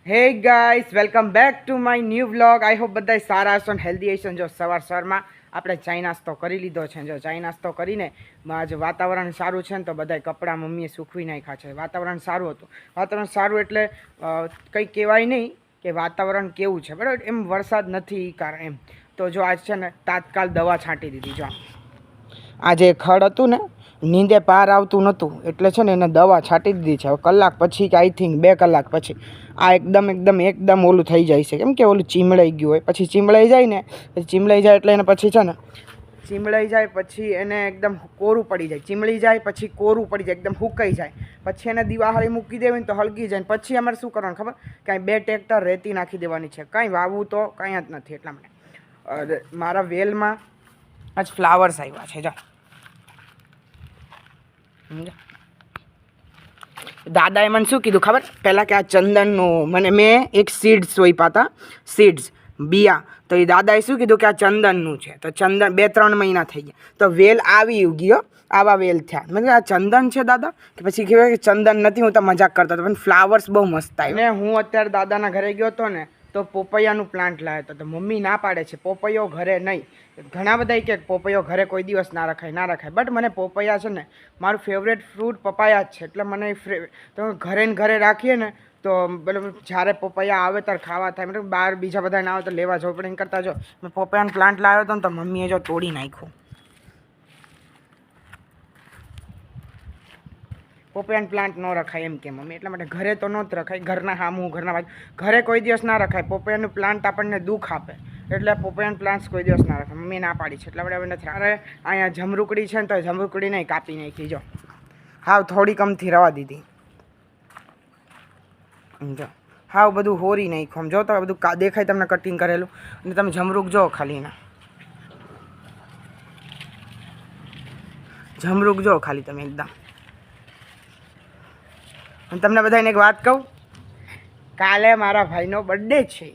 હે guys welcome back to my new vlog. I hope બધા સારા હશો ને હેલ્ધી હશો. જો સવારમાં આપણે ચાય નાસ્તો કરી લીધો છે. જો ચાય નાસ્તો કરીને આજે વાતાવરણ સારું છે ને તો બધા કપડાં મમ્મીએ સૂકવી નાખ્યા છે. વાતાવરણ સારું હતું. વાતાવરણ સારું એટલે કંઈ કહેવાય નહીં કે વાતાવરણ કેવું છે બરાબર. એમ વરસાદ નથી કારણ એમ તો જો આજ છે ને તાત્કાલ દવા છાંટી દીધી. જો આજે ખડ હતું ને નીંદે પાર આવતું નહોતું એટલે છે ને એને દવા છાંટી દીધી છે. હવે કલાક પછી કે આઈ થિંક 2 કલાક પછી આ એકદમ ઓલું થઈ જાય છે. કેમ કે ઓલું ચીમળાઈ ગયું હોય પછી ચીમળાઈ જાય ને પછી ચીમળાઈ જાય એટલે એને પછી છે ને ચીમળાઈ જાય પછી એને એકદમ કોરું પડી જાય. ચીમળી જાય પછી કોરું પડી જાય એકદમ હુકાઈ જાય પછી એને દિવાળી મૂકી દેવી ને તો હળગી જાય. પછી અમારે શું કરવાનું ખબર કાંઈ 2 ટ્રેક્ટર રેતી નાખી દેવાની છે. કાંઈ વાવવું તો કાંઈ જ નથી. એટલા માટે મારા વેલમાં આજ ફ્લાવર્સ આવ્યા છે. જો દાદાએ મને શું કીધું ખબર પહેલાં કે આ ચંદનનું મેં એક સીડ્સ સોંપ્યા હતા. સીડ્સ બિયા તો એ દાદાએ શું કીધું કે આ ચંદનનું છે. તો ચંદન 2-3 મહિના થઈ ગયા તો વેલ આવી ગયો. આવા વેલ થયા. મેં આ ચંદન છે દાદા કે પછી કહેવાય કે ચંદન નથી. હું તો મજાક કરતો હતો પણ ફ્લાવર્સ બહુ મસ્ત આવ્યા. ને હું અત્યારે દાદાના ઘરે ગયો હતો ને તો પોપૈયાનું પ્લાન્ટ લાવ્યો હતો. તો મમ્મી ના પાડે છે પોપૈયો ઘરે નહીં. ઘણા બધા કે પોપૈયો ઘરે કોઈ દિવસ ના રખાય બટ મને પોપૈયા છે ને મારું ફેવરેટ ફ્રૂટ પપાયા જ છે. એટલે મને તો ઘરે ને ઘરે રાખીએ ને તો બરાબર જ્યારે પપૈયા આવે ત્યારે ખાવા થાય. મતલબ બહાર બીજા બધા ના આવે તો લેવા જવું પડે. એમ કરતાં જો મેં પપૈયાનો પ્લાન્ટ લાવ્યો હતો ને તો મમ્મીએ જો તોડી નાખ્યું. પોપૈયાનો પ્લાન્ટ ન રખાય એમ કે મમ્મી. એટલા માટે ઘરે તો ન જ રખાય. ઘરના સામું ઘરના બાજુ ઘરે કોઈ દિવસ ના રખાય. પોપૈયાનું પ્લાન્ટ આપણને દુઃખ આપે એટલે પોપૈયાનું પ્લાન્ટ્સ કોઈ દિવસ ના રખાય. મમ્મી ના પાડી છે એટલે આપણે નથી. અરે અહીંયા જમરૂકડી છે ને તો જમરૂકડી નહીં કાપી નાખી. જો હાવ થોડી કમથી રવા દીધી. જો હાવ બધું હોરી નાખ્યું. જો તો બધું દેખાય તમને કટિંગ કરેલું. અને તમે જમરૂક જો ખાલી ના જમરૂક જો ખાલી તમે એકદમ. અને તમને બધાને એક વાત કહું, કાલે મારા ભાઈનો બર્થડે છે.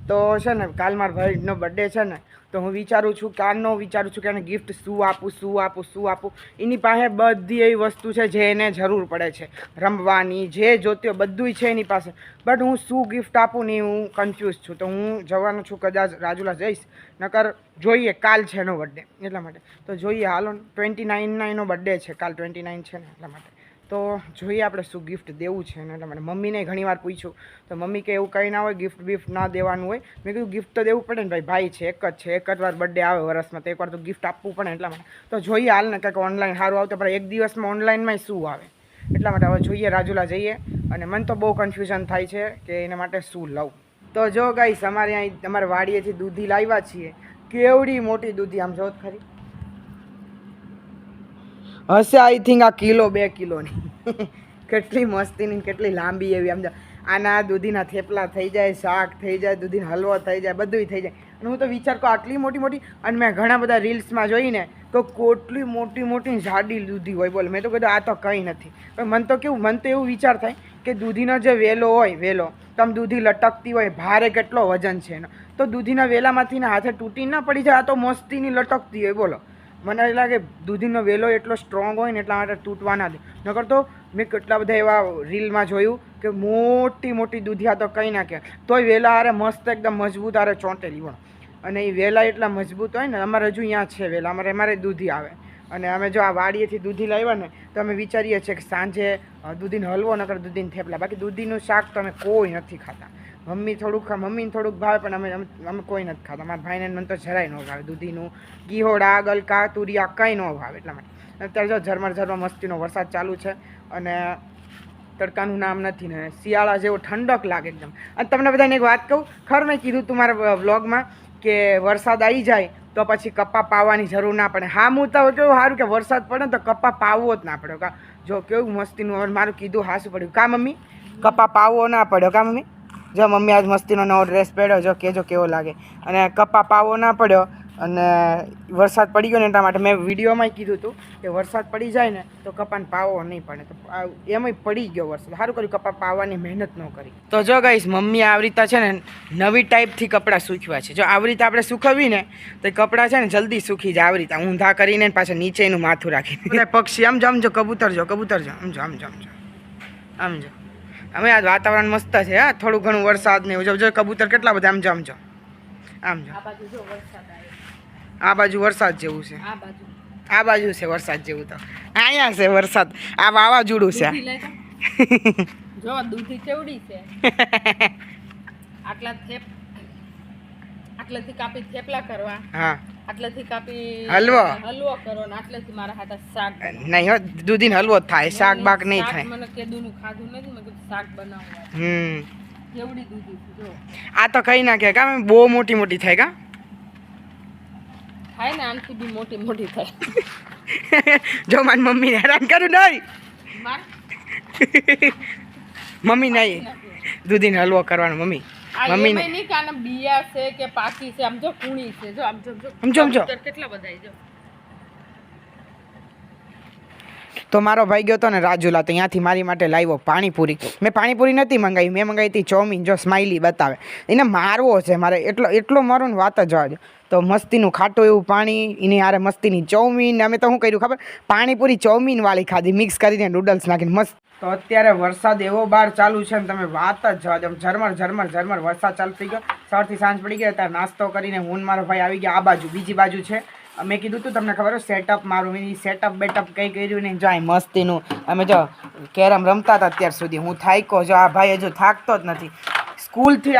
તો છે ને કાલ મારા ભાઈનો બર્થડે છે ને તો હું વિચારું છું કે એને ગિફ્ટ શું આપું. એની પાસે બધી એવી વસ્તુ છે જે એને જરૂર પડે છે રમવાની. જે જોતી હોય બધું છે એની પાસે. બટ હું શું ગિફ્ટ આપું ને હું કન્ફ્યુઝ છું. તો હું જવાનું છું કદાચ રાજુલા જઈશ. નકર જોઈએ કાલ છે એનો બર્થડે એટલા માટે. તો જોઈએ હાલો 29 એનો બર્થડે છે. કાલ 29 છે ને એટલા માટે. તો જોઈએ આપણે શું ગિફ્ટ દેવું છે ને એટલા માટે. મમ્મીને ઘણીવાર પૂછ્યું તો મમ્મી કે એવું કંઈ ના હોય ગિફ્ટ ના દેવાનું હોય. મેં કીધું ગિફ્ટ તો દેવું પડે ને ભાઈ છે એક જ વાર બર્થડે આવે વર્ષમાં તો એકવાર તો ગિફ્ટ આપવું પડે એટલા માટે. તો જોઈએ હાલ ને કંઈક ઓનલાઈન સારું આવતું પણ એક દિવસમાં ઓનલાઈનમાં શું આવે એટલા માટે હવે જોઈએ રાજુલા જઈએ. અને મને તો બહુ કન્ફ્યુઝન થાય છે કે એના માટે શું લઉં. તો જો ગાઈસ અમારે અહીં અમારા વાડીએથી દૂધી લાવ્યા છીએ. કેવડી મોટી દૂધી આમ જો ખરી હશે આઈ થિંક આ 1-2 કિલોની. કેટલી મસ્તીની કેટલી લાંબી એવી આમ આના દૂધીના થેપલા થઈ જાય, શાક થઈ જાય, દૂધીનો હલવો થઈ જાય, બધુંય થઈ જાય. અને હું તો વિચાર કહું આટલી મોટી અને મેં ઘણા બધા રીલ્સમાં જોઈને તો કેટલી મોટી જાડી દૂધી હોય. બોલ મેં તો કીધું આ તો કંઈ નથી. પણ મને તો એવું વિચાર થાય કે દૂધીનો જે વેલો હોય તમે દૂધી લટકતી હોય ભારે કેટલો વજન છે એનો તો દૂધીના વેલામાંથી ને હાથે તૂટી ના પડી જાય. આ તો મસ્તીની લટકતી હોય. બોલો મને લાગે દૂધીનો વેલો એટલો સ્ટ્રોંગ હોય ને એટલા માટે તૂટવા ના દે. નકર તો મેં કેટલા બધા એવા રીલમાં જોયું કે મોટી દૂધિયા તો કંઈ ના કહે તોય વેલા હારે મસ્ત એકદમ મજબૂત હારે ચોંટેલી હોય. અને એ વેલા એટલા મજબૂત હોય ને અમારે હજુ અહીંયા છે વેલા અમારે દૂધી આવે. અને અમે જો આ વાડીએથી દૂધી લાવ્યા ને તો અમે વિચારીએ છીએ કે સાંજે દૂધીનો હલવો નકર દૂધીને થેપલા. બાકી દૂધીનું શાક તો અમે કોઈ નથી ખાતા. મમ્મીને થોડુંક ભાવે પણ અમે કોઈ નથી ખાતા. મારા ભાઈને મને તો જરાય ન ભાવે દૂધીનું. ગીહોડા ગલકા તુરિયા કંઈ ન ભાવે એટલા માટે. અત્યારે જો ઝરમર મસ્તીનો વરસાદ ચાલુ છે અને તડકાનું નામ નથી ને શિયાળા જેવો ઠંડક લાગે એકદમ. અને તમને બધાને એક વાત કહું ખરું મેં કીધું તું મારા વ્લોગમાં કે વરસાદ આવી જાય તો પછી કપ્પા પાવાની જરૂર ના પડે. હા હું તો કેવું સારું કે વરસાદ પડે તો કપ્પા પાવવો જ ના પડ્યો. કા જો કેવું મસ્તીનું મારું કીધું હાસું પડ્યું. કા મમ્મી કપ્પા પાવવો ના પડ્યો. કા મમ્મી જો મમ્મી આજ મસ્તીનો નવો ડ્રેસ પહેર્યો. જો કહેજો કેવો લાગે. અને કપ્પા પાવો ના પડ્યો અને વરસાદ પડી ગયો ને એટલા માટે મેં વિડીયોમાં કીધું હતું કે વરસાદ પડી જાય ને તો કપાને પાવો નહીં પડે. તો એમાંય પડી ગયો વરસાદ. સારું કર્યું કપા પાવાની મહેનત ન કરી. તો જો ગાઈસ મમ્મી આવી રીતે છે ને નવી ટાઈપથી કપડાં સૂકવ્યા છે. જો આવી રીતે આપણે સૂકવીએ ને તો કપડાં છે ને જલ્દી સૂકી જાય. આવી રીતે ઊંધા કરીને પાછા નીચે એનું માથું રાખીને પક્ષી આમ જો કબૂતર જો આમ જો અમે આજ વાતાવરણ મસ્ત છે હા, થોડું ઘણું વરસાદ ને એવું જો કબૂતર કેટલા બધા આમ જો આમ જો આમ જો આ બાજુ વરસાદ જેવું છે, આ બાજુ છે વરસાદ જેવું, તો અહીંયા છે વરસાદ, આ વાવાઝોડું છે જો દૂધી કેવડી છે આટલાથી કાપી થેપલા કરવા, હા આટલાથી કાપી હલવો કરો ને આટલાથી મારા હાથે શાક નહીં હો, દૂધીનો હલવો જ થાય, શાક બાક નહીં થાય. મને કેદુનું ખાધું નથી, મેં કીધું શાક બનાવવા. કેવડી દૂધી છે જો, આ તો કઈ ના કે કા બહુ મોટી મોટી થાય કા, થાય ને આનથી બી મોટી મોટી થાય. જો મારી મમ્મીને હેરાન કરું નહીં, મમ્મી નહીં દૂધીનો હલવો કરવાનો મમ્મી મમ્મીને નહીં કે આના બિયા છે કે પાકી છે, આમ જો કુણી છે જો, આમ જો સમજો કેટલા બધા જો. તો મારો ભાઈ ગયો હતો ને રાજુલા, તો ત્યાંથી મારી માટે લાવ્યો પાણીપુરી. મેં પાણીપુરી નથી મંગાવી, મેં મંગાવી હતી ચોમીન, જો સ્માઇલી બતાવે એને મારવો છે મારે, એટલો મારો ને વાત જ જવા દો. તો મસ્તીનું ખાટું એવું પાણી, એની હારે મસ્તીની ચોમીન. અમે તો શું કર્યું ખબર, પાણીપુરી ચોમીન વાળી ખાધી, મિક્સ કરીને નૂડલ્સ નાખીને મસ્ત. તો અત્યારે વરસાદ એવો બહાર ચાલુ છે ને તમે વાત જ જવા દો, ઝરમર વરસાદ ચાલુ થઈ ગયો. સવારથી સાંજ પડી ગયો, ત્યારે નાસ્તો કરીને હું મારો ભાઈ આવી ગયા આ બાજુ, બીજી બાજુ છે. મેં કીધું તું તમને ખબર સેટઅપ મારું, એની સેટઅપ બેટઅપ કંઈ કર્યું નહીં. જો અહીં મસ્તીનું અમે જો કેરમ રમતા હતા અત્યાર સુધી, હું થાક્યો જો, આ ભાઈ હજુ થાકતો જ નથી. સ્કૂલથી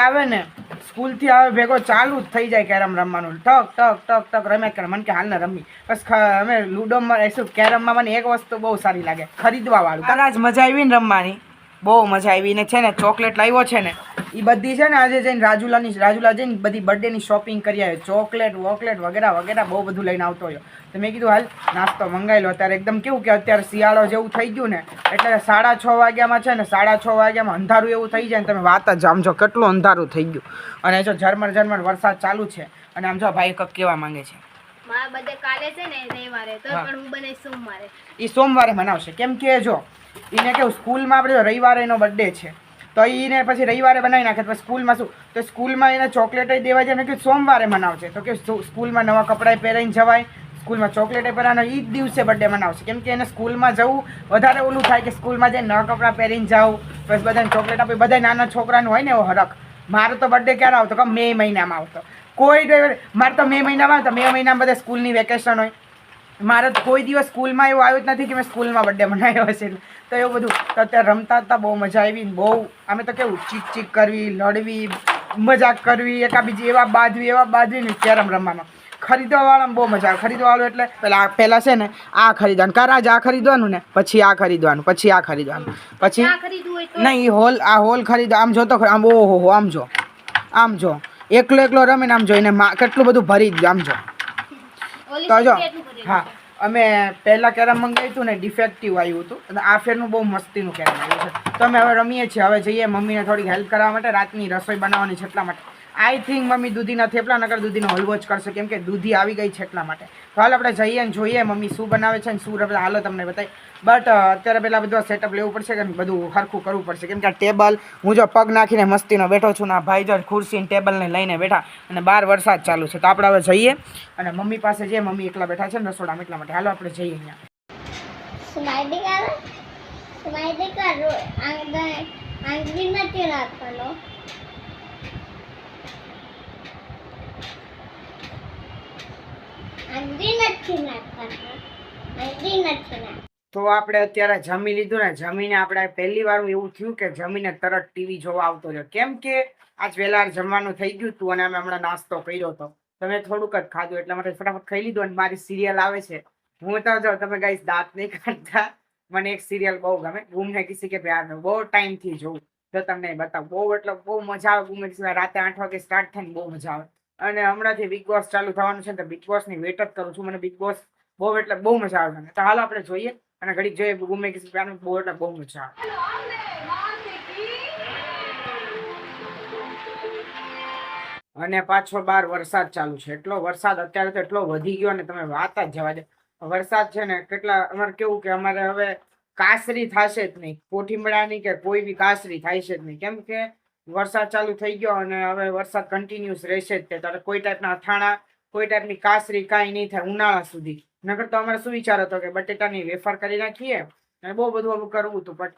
આવે ભેગો ચાલુ જ થઈ જાય કેરમ રમવાનું, ટક રમે કરે. મને કે હાલ ને રમી બસ. અમે લૂડોમાં રહીશું, કેરમમાં મને એક વસ્તુ બહુ સારી લાગે, ખરીદવા વાળું. તારા જ મજા આવી ને રમવાની, બહુ મજા આવી ને. છે ને ચોકલેટ લાવ્યો છે ને, એ બધી છે ને આજે જઈને રાજુલા જઈને બધી બર્થડેની શોપિંગ કરી આવે, ચોકલેટ વોકલેટ વગેરે બહુ બધું લઈને આવતો હોય. તો મેં કીધું હાલ નાસ્તો મંગાવી લો. અત્યારે એકદમ કેવું કે અત્યારે શિયાળો જેવું થઈ ગયું ને, એટલે 6:30 વાગ્યામાં છે ને, 6:30 વાગ્યામાં અંધારું એવું થઈ જાય ને તમે વાત જ આમ જો કેટલું અંધારું થઈ ગયું. અને જો ઝરમર વરસાદ ચાલુ છે. અને આમ જો ભાઈ કક કેવા માંગે છે, મારા બર્થડે કાલે છે ને રવિવારે, તો પણ હું બનાવી સોમવારે. એ સોમવારે મનાવશે, કેમ કે જો એને કેવું સ્કૂલમાં આપણે રવિવારે એનો બર્થડે છે, તો એને પછી રવિવારે બનાવી નાખે. પછી સ્કૂલમાં શું, તો સ્કૂલમાં એને ચોકલેટ દેવા જાય. મેં કીધું સોમવારે મનાવશે, તો કે સ્કૂલમાં નવા કપડાં પહેરીને જવાય, સ્કૂલમાં ચોકલેટ પહેરવાનો, એ જ દિવસે બર્થડે મનાવશે. કેમ કે એને સ્કૂલમાં જવું વધારે ઓલું થાય કે સ્કૂલમાં જઈને નવા કપડાં પહેરીને જાઉં, પછી બધાને ચોકલેટ આપી. બધા નાના છોકરાનું હોય ને એવો હરખ. મારો તો બર્થડે ક્યારે આવતો, કે મે મહિનામાં આવતો. મારે તો મે મહિનામાં આવતો, મે મહિનામાં બધા સ્કૂલની વેકેશન હોય. મારે કોઈ દિવસ સ્કૂલમાં એવું આવ્યું જ નથી કે મેં સ્કૂલમાં બર્થડે મનાવ્યો હશે. તો એવું બધું. તો અત્યારે રમતા હતા, બહુ મજા આવી. બહુ અમે તો કેવું ચીક કરવી, લડવી, મજાક કરવી, એકા બીજી એવા બાજવી ને કેરમ રમવામાં. ખરીદવાવાળામાં બહુ મજા આવે. ખરીદવાવાળું એટલે પહેલાં છે ને આ ખરીદવાનું, કારાજ આ ખરીદવાનું ને પછી આ ખરીદવાનું, પછી નહીં આ હોલ ખરીદવા. આમ જો તો આમ ઓહો આમ જો એકલો રમે ને આમ જોઈને કેટલું બધું ભરી જ આમ જો. તો જો હા, અમે પહેલાં કેરમ મંગાવ્યું હતું ને ડિફેક્ટિવ આવ્યું હતું, અને આ ફેરનું બહુ મસ્તીનું કેરમ આવ્યું છે. તો અમે હવે રમીએ છીએ. હવે જઈએ મમ્મીને થોડીક હેલ્પ કરવા માટે, રાતની રસોઈ બનાવવાની છે એટલા માટે. આઈ થિંક મમ્મી દૂધીના થેપલા નકર દૂધીનો હલવો જ કરશે, કેમ કે દૂધી આવી ગઈ છે એટલા માટે. તો હાલ આપણે જઈએ અને જોઈએ મમ્મી શું બનાવે છે ને શું રમે. હાલો તમને બતાવી. બટ અત્યારે પહેલાં બધું સેટઅપ લેવું પડશે, કે બધું સરખું કરવું પડશે. કેમ કે આ ટેબલ હું જો પગ નાખીને મસ્તીનો બેઠો છું ને, આ ભાઈ જો ખુરશીને ટેબલને લઈને બેઠા, અને બહાર વરસાદ ચાલુ છે. તો આપણે હવે જઈએ અને મમ્મી પાસે જઈએ. મમ્મી એકલા બેઠા છે ને રસોડામાં, એટલા માટે હાલો આપણે જઈએ. તો આપણે અત્યારે જમી લીધું ને, જમીને આપણે પહેલી વાર એવું થયું કે જમીને તરત ટીવી જોવા આવતો રહ્યો. કેમ કે આજ વહેલા જમવાનું થઈ ગયું હતું અને અમે હમણાં નાસ્તો કર્યો હતો. તમે થોડુંક જ ખાધું એટલા માટે ફટાફટ ખાઈ લીધું. અને મારી સિરિયલ આવે છે, હું તો જો તમે ગાઈસ દાંત નહીં કાઢતા, મને એક સિરિયલ બહુ ગમે, ગુમ હે કિસી કે પ્યાર મેં, બહુ ટાઈમથી જોઉં. તો તમને બતાવું, બહુ એટલે બહુ મજા આવે. ગુમ હે કિસી રાતે 8 વાગે સ્ટાર્ટ થાય ને બહુ મજા આવે. અને હમણાંથી બિગ બોસ ચાલુ થવાનું છે, તો બિગ બોસની વેટ જ કરું છું. મને બિગ બોસ બહુ એટલે બહુ મજા આવે. તો હાલો આપણે જોઈએ અને ઘડીક જોઈએ ગુમ હે કિસી પ્યાર મેં. બહુ એટલે બહુ મજા આવે. અને પાછો બહાર વરસાદ ચાલુ છે. એટલો વરસાદ અત્યારે તો એટલો વધી ગયો ને તમે વાત જ જવા દે. વરસાદ છે ને કેટલા, અમારે કેવું કે અમારે હવે કાસરી થશે જ નહીં, કોઠીમડાની કે કોઈ બી કાસરી થાય છે જ નહીં. કેમ કે વરસાદ ચાલુ થઈ ગયો અને હવે વરસાદ કન્ટિન્યુઅસ રહેશે જ. ત્યારે કોઈ ટાઈપના અથાણા, કોઈ ટાઈપની કાસરી કાંઈ નહીં થાય ઉનાળા સુધી. નકર તો અમારે શું વિચાર હતો કે બટેટાની વેફર કરી નાખીએ અને બહુ બધું કરવું હતું. બટ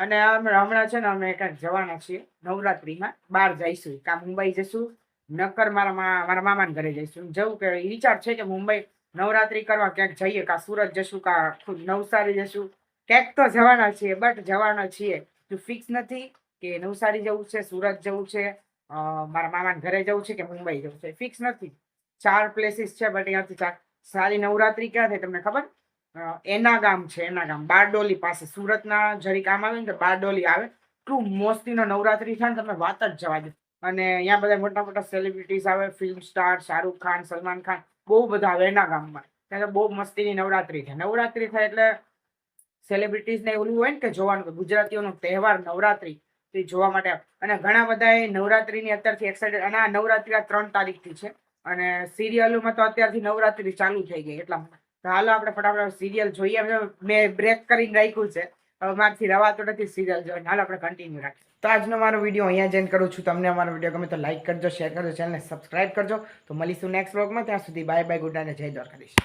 અને હમણાં છે ને અમે ક્યાંક જવાના છીએ નવરાત્રીમાં બહાર જઈશું, કાં મુંબઈ જઈશું, નકર મારા મામાના ઘરે જઈશું. જવું કે વિચાર છે કે મુંબઈ નવરાત્રી કરવા ક્યાંક જઈએ, કાં સુરત જશું, કાં ખુદ નવસારી જશું, ક્યાંક તો જવાના છીએ. બટ જવાના છીએ તો ફિક્સ નથી કે નવસારી જવું છે, સુરત જવું છે, મારા મામાના ઘરે જવું છે કે મુંબઈ જવું છે, ફિક્સ નથી. 4 પ્લેસીસ છે, બટ અહીંયાથી સારી નવરાત્રી ક્યાં થાય તમને ખબર? એના ગામ છે, એના ગામ બારડોલી પાસે. સુરતના જરી કામ આવે ને તો બારડોલી આવે. એટલું મસ્તીનો નવરાત્રી થાય ને તમે વાત જ જવા દો. અને અહીંયા બધા મોટા મોટા સેલિબ્રિટીઝ આવે, ફિલ્મ સ્ટાર શાહરુખ ખાન, સલમાન ખાન, બહુ બધા આવે એના ગામમાં. ત્યાં તો બહુ મસ્તીની નવરાત્રી થાય. નવરાત્રી થાય એટલે સેલિબ્રિટીઝને એવું હોય ને કે જોવાનું, કે ગુજરાતીઓનો તહેવાર નવરાત્રી તે જોવા માટે. અને ઘણા બધા એ નવરાત્રીની અત્યારથી એક્સાઇટેડ. અને આ નવરાત્રી આ 3 તારીખથી છે. અને સિરિયલોમાં તો અત્યારથી નવરાત્રી ચાલુ થઈ ગઈ. એટલા તો હાલો આપણે ફટાફટ સિરિયલ જોઈએ. મેં બ્રેક કરીને રાખ્યું છે, હવે મારથી રવાતો નથી સિરિયલ જોઈને. હાલો આપણે કન્ટિન્યુ રાખીએ. તો આજનો મારો વિડીયો અહીંયા જ એન્ડ કરું છું. તમને અમારો વિડીયો ગમે તો લાઈક કરજો, શેર કરજો, ચેનલને સબસ્ક્રાઇબ કરજો. તો મળીશું નેક્સ્ટ વ્લોગમાં. ત્યાં સુધી બાય બાય, ગુડ નાઇટ, જય દ્વારકાધીશ.